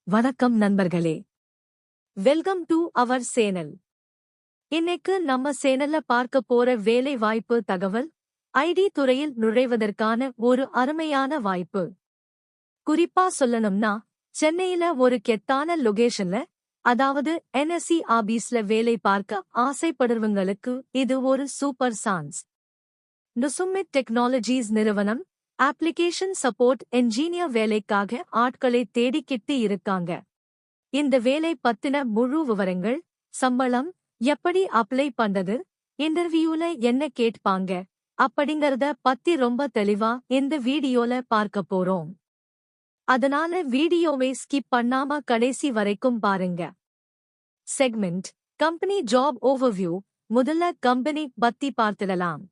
வணக்கம் நண்பர்களே. Welcome to our channel. இன்னைக்கு நம்ம சேனல்ல பார்க்க போற வேலை வாய்ப்பு தகவல் ஐடி துறையில் நுழைவதற்கான ஒரு அருமையான வாய்ப்பு. குறிப்பா சொல்லணும்னா சென்னையில ஒரு கெத்தான லொகேஷன்ல, அதாவது என்எஸ்சி ஆபீஸ்ல வேலை பார்க்க ஆசைப்படுறவங்களுக்கு இது ஒரு சூப்பர் சான்ஸ். நுசுமித் டெக்னாலஜிஸ் நிறுவனம் அப்ளிகேஷன் சப்போர்ட் என்ஜினியர் வேலைக்காக ஆட்களை தேடிக்கிட்டு இருக்காங்க. இந்த வேலை பத்தின முழு விவரங்கள், சம்பளம், எப்படி அப்ளை பண்றது, இன்டர்வியூல என்ன கேட்பாங்க அப்படிங்கறத பத்தி ரொம்ப தெளிவா இந்த வீடியோல பார்க்க போறோம். அதனால வீடியோவை ஸ்கிப் பண்ணாம கடைசி வரைக்கும் பாருங்க. Segment company job overview. முதல்ல கம்பெனி பத்தி பார்த்திடலாம்.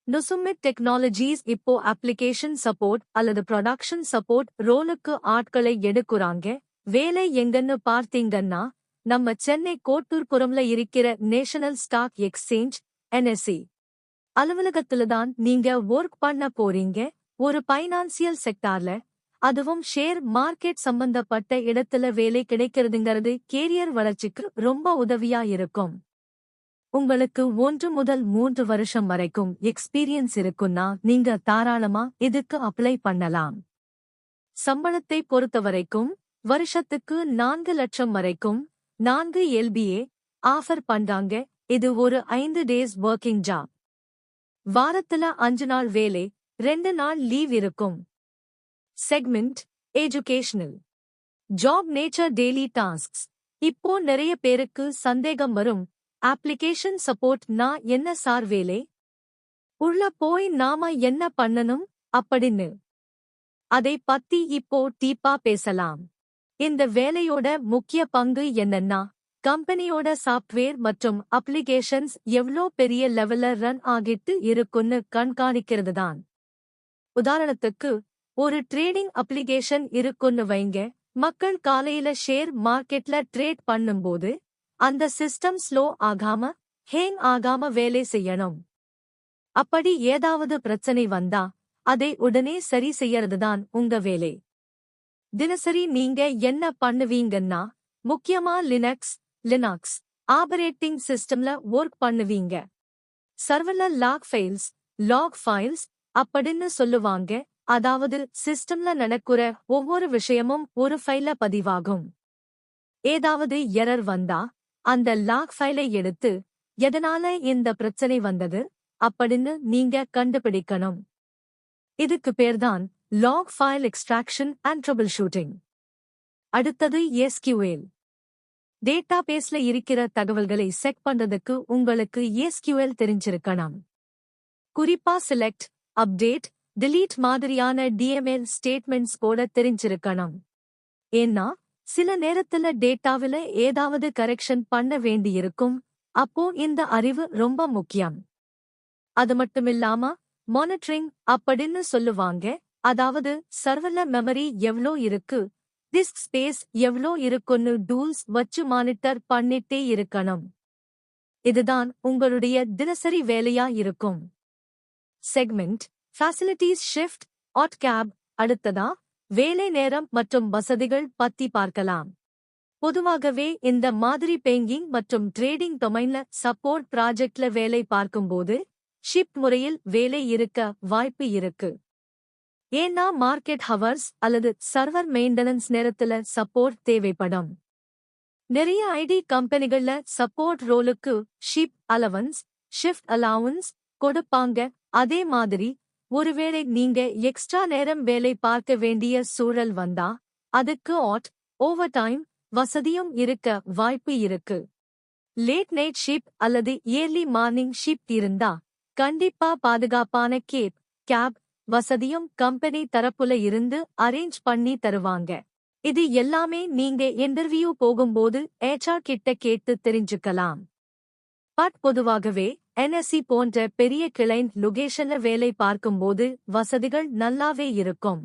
நுசுமித் டெக்னாலஜிஸ் இப்போ அப்ளிகேஷன் சப்போர்ட் அல்லது ப்ரொடக்ஷன் சப்போர்ட் ரோலுக்கு ஆட்களை எடுக்குறாங்க. வேலை எங்கன்னு பார்த்தீங்கன்னா நம்ம சென்னை கோட்டூர்புரம்ல இருக்கிற நேஷனல் ஸ்டாக் எக்ஸ்சேஞ்ச் என்எஸ்சி அலுவலகத்துலதான் நீங்க ஒர்க் பண்ண போறீங்க. ஒரு பைனான்சியல் செக்டார்ல, அதுவும் ஷேர் மார்க்கெட் சம்பந்தப்பட்ட இடத்துல வேலை கிடைக்கிறதுங்கிறது கேரியர் வளர்ச்சிக்கு ரொம்ப உதவியா இருக்கும். உங்களுக்கு 1 முதல் 3 வருஷம் வரைக்கும் எக்ஸ்பீரியன்ஸ் இருக்குன்னா நீங்க தாராளமா இதுக்கு அப்ளை பண்ணலாம். சம்பளத்தை பொறுத்தவரைக்கும் வருஷத்துக்கு 4 லட்சம் வரைக்கும் 4 LPA ஆஃபர் பண்றாங்க. இது ஒரு 5 டேஸ் ஒர்க்கிங் ஜாப். வாரத்துல 5 நாள் வேலை, 2 நாள் லீவ் இருக்கும். Segment educational job nature daily tasks. இப்போ நிறைய பேருக்கு சந்தேகம் வரும், அப்ளிகேஷன் சப்போர்ட் நான் என்ன சார் வேலை, உள்ள போய் நாம என்ன பண்ணணும் அப்படின்னு. அதை பத்தி இப்போ டீப்பா பேசலாம். இந்த வேலையோட முக்கிய பங்கு என்னன்னா, கம்பெனியோட சாஃப்ட்வேர் மற்றும் அப்ளிகேஷன்ஸ் எவ்ளோ பெரிய லெவல்ல ரன் ஆகிட்டு இருக்குன்னு கண்காணிக்கிறதுதான். உதாரணத்துக்கு, ஒரு ட்ரேடிங் அப்ளிகேஷன் இருக்குன்னு வைங்க. மக்கள் காலையில ஷேர் மார்க்கெட்ல ட்ரேட் பண்ணும்போது அந்த சிஸ்டம் ஸ்லோ ஆகாம, ஹேங் ஆகாம வேலை செய்யணும். அப்படி ஏதாவது பிரச்சனை வந்தா அதை உடனே சரி செய்யறதுதான் உங்க வேலை. தினசரி நீங்க என்ன பண்ணுவீங்கன்னா, முக்கியமா லினக்ஸ் ஆபரேட்டிங் சிஸ்டம்ல ஒர்க் பண்ணுவீங்க. சர்வர்ல லாக் ஃபைல்ஸ் அப்படின்னு சொல்லுவாங்க. அதாவது சிஸ்டம்ல நடக்கிற ஒவ்வொரு விஷயமும் ஒரு ஃபைல்ல பதிவாகும். ஏதாவது எரர் வந்தா அந்த லாக் ஃபைலை எடுத்து எதனால இந்த பிரச்சனை வந்தது அப்படின்னு நீங்க கண்டுபிடிக்கணும். இதுக்கு பேர்தான் lock file extraction and trouble shooting. அடுத்தது SQL. டேட்டாபேஸ்ல இருக்கிற தகவல்களை செக் பண்றதுக்கு உங்களுக்கு SQL தெரிஞ்சிருக்கணும். குறிப்பா செலக்ட், அப்டேட், delete மாதிரியான DML ஸ்டேட்மெண்ட்ஸ் கூட தெரிஞ்சிருக்கணும். ஏன்னா சில நேரத்துல டேட்டாவில ஏதாவது கரெக்ஷன் பண்ண வேண்டியிருக்கும். அப்போ இந்த அறிவு ரொம்ப முக்கியம். அது மட்டுமில்லாம மானிட்டரிங் அப்படின்னு சொல்லுவாங்க. அதாவது சர்வர்ல மெமரி எவ்ளோ இருக்கு, டிஸ்க் ஸ்பேஸ் எவ்ளோ இருக்குன்னு டூல்ஸ் வச்சு மானிட்டர் பண்ணிட்டே இருக்கணும். இதுதான் உங்களுடைய தினசரி வேலையா இருக்கும். Segment facilities shift add cap. அடுத்ததா வேலை நேரம் மற்றும் வசதிகள் பத்தி பார்க்கலாம். பொதுவாகவே இந்த மாதிரி பேங்கிங் மற்றும் ட்ரேடிங் டொமைன்ல சப்போர்ட் ப்ராஜெக்ட்ல வேலை பார்க்கும்போது ஷிஃப்ட் முறையில் வேலை இருக்க வாய்ப்பு இருக்கு. ஏன்னா மார்க்கெட் ஹவர்ஸ் அல்லது சர்வர் மெயின்டெனன்ஸ் நேரத்துல சப்போர்ட் தேவைப்படும். நிறைய ஐடி கம்பெனிகள்ல சப்போர்ட் ரோலுக்கு ஷிஃப்ட் அலவன்ஸ் கொடுப்பாங்க. அதே மாதிரி ஒருவேளை நீங்க எக்ஸ்ட்ரா நேரம் வேலை பார்க்க வேண்டிய சூழல் வந்தா அதுக்கு ஓவர் டைம் வசதியும் இருக்க வாய்ப்பு இருக்கு. லேட் நைட் ஷிஃப்ட் அல்லது இயர்லி மார்னிங் ஷிஃப்ட் இருந்தா கண்டிப்பா பாதுகாப்பான கேப் வசதியும் கம்பெனி தரப்புல இருந்து அரேஞ்ச் பண்ணி தருவாங்க. இது எல்லாமே நீங்க இன்டர்வியூ போகும்போது HR கிட்ட கேட்டு தெரிஞ்சுக்கலாம். பொதுவாகவே NSE போன்ற பெரிய கிளைண்ட் லொகேஷன்ல வேலை பார்க்கும்போது வசதிகள் நல்லாவே இருக்கும்.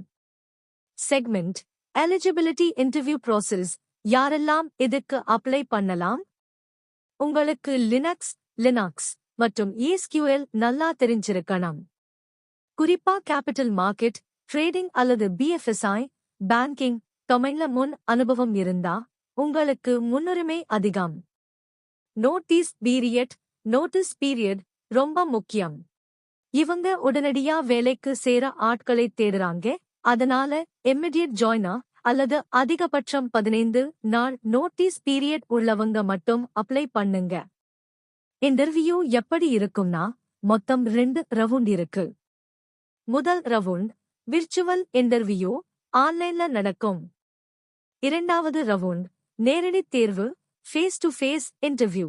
Segment eligibility interview process. யாரெல்லாம் இதுக்கு அப்ளை பண்ணலாம்? உங்களுக்கு லினக்ஸ் மற்றும் SQL நல்லா தெரிஞ்சிருக்கணும். குறிப்பா கேபிட்டல் மார்க்கெட், ட்ரேடிங் அல்லது BFSI, பேங்கிங், தமிழ்ல முன் அனுபவம் இருந்தா உங்களுக்கு முன்னுரிமை அதிகம். நோட்டீஸ் பீரியட் ரொம்ப முக்கியம். இவங்க உடனடியா வேலைக்கு சேர ஆட்களை தேடுறாங்க. அதனால இமிடியேட் ஜாயினர் அல்லது அதிகபட்சம் 15 நாள் நோட்டீஸ் பீரியட் உள்ளவங்க மட்டும் அப்ளை பண்ணுங்க. இன்டர்வியூ எப்படி இருக்கும்னா மொத்தம் 2 ரவுண்ட் இருக்கு. முதல் ரவுண்ட் விர்ச்சுவல் இன்டர்வியூ ஆன்லைன்ல நடக்கும். இரண்டாவது ரவுண்ட் நேரடி தேர்வு ஃபேஸ் டு ஃபேஸ் இன்டர்வியூ.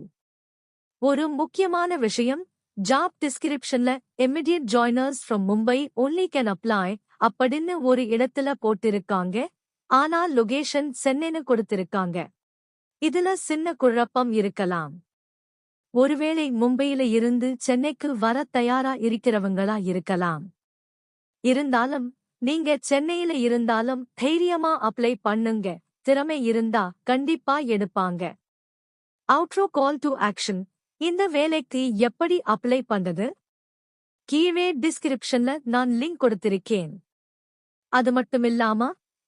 ஒரு முக்கியமான விஷயம், ஜாப் டிஸ்கிரிப்ஷன்ல immediate joiners from Mumbai only can apply அப்படின்னு ஒரு இடத்துல போட்டிருக்காங்க. ஆனா லொகேஷன் சென்னைன்னு கொடுத்திருக்காங்க. இதுல சின்ன குழப்பம் இருக்கலாம். ஒருவேளை மும்பையில இருந்து சென்னைக்கு வர தயாரா இருக்கிறவங்களா இருக்கலாம். இருந்தாலும் நீங்க சென்னையில இருந்தாலும் தைரியமா அப்ளை பண்ணுங்க. திறமை இருந்தா கண்டிப்பா எடுப்பாங்க. Outro call to action. இந்த வேலைக்கு எப்படி அப்ளை பண்றது? கீழே டிஸ்கிரிப்ஷன்ல நான் லிங்க் கொடுத்திருக்கேன். அது மட்டுமில்லாம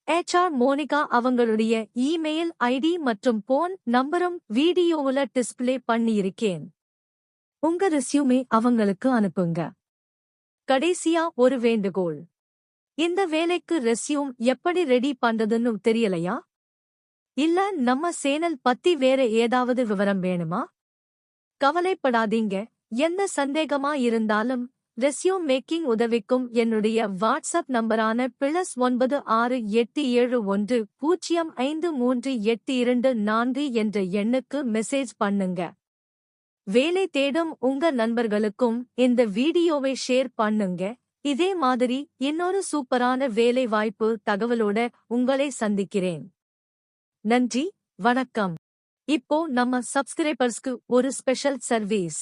HR மோனிகா அவங்களுடைய இமெயில் ஐடி மற்றும் போன் நம்பரும் வீடியோவுல டிஸ்ப்ளே பண்ணியிருக்கேன். உங்க ரெஸ்யூமே அவங்களுக்கு அனுப்புங்க. கடைசியா ஒரு வேண்டுகோள். இந்த வேலைக்கு ரெஸ்யூம் எப்படி ரெடி பண்றதுன்னு தெரியலையா? இல்ல நம்ம சேனல் பத்தி வேற ஏதாவது விவரம் வேணுமா? கவலைப்படாதீங்க. எந்த சந்தேகமா இருந்தாலும் ரெஸ்யூம் மேக்கிங் உதவிக்கும் என்னுடைய வாட்ஸ்அப் நம்பரான +96871053824 என்ற எண்ணுக்கு மெசேஜ் பண்ணுங்க. வேலை தேடும் உங்க நண்பர்களுக்கும் இந்த வீடியோவை ஷேர் பண்ணுங்க. இதே மாதிரி இன்னொரு சூப்பரான வேலை வாய்ப்பு தகவலோட உங்களை சந்திக்கிறேன். நன்றி, வணக்கம். இப்போ நம்ம சப்ஸ்கிரைபர்ஸ்க்கு ஒரு ஸ்பெஷல் சர்வீஸ்.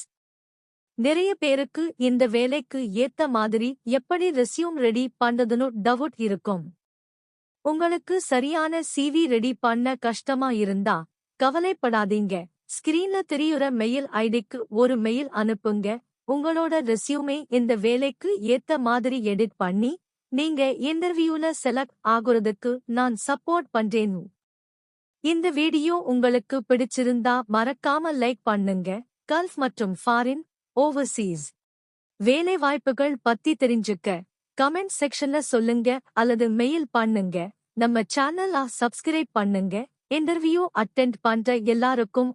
நிறைய பேருக்கு இந்த வேலைக்கு ஏத்த மாதிரி எப்படி ரெஸ்யூம் ரெடி பண்றதுன்னு டவுட் இருக்கும். உங்களுக்கு சரியான CV ரெடி பண்ண கஷ்டமா இருந்தா கவலைப்படாதீங்க. ஸ்கிரீன்ல தெரியுற மெயில் ஐடிக்கு ஒரு மெயில் அனுப்புங்க. உங்களோட ரெஸ்யூமே இந்த வேலைக்கு ஏத்த மாதிரி எடிட் பண்ணி நீங்க இன்டர்வியூல செலக்ட் ஆகுறதுக்கு நான் சப்போர்ட் பண்றேன். இந்த வீடியோ உங்களுக்கு பிடிச்சிருந்தா மறக்காம லைக் பண்ணுங்க. கல்ஃப் மற்றும் ஃபாரின் ஓவர்சீஸ் வேலை வாய்ப்புகள் பத்தி தெரிஞ்சுக்க கமெண்ட் செக்ஷன்ல சொல்லுங்க அல்லது மெயில் பண்ணுங்க. நம்ம சேனலை சப்ஸ்கிரைப் பண்ணுங்க. இன்டர்வியூ அட்டெண்ட் பண்ற எல்லாருக்கும்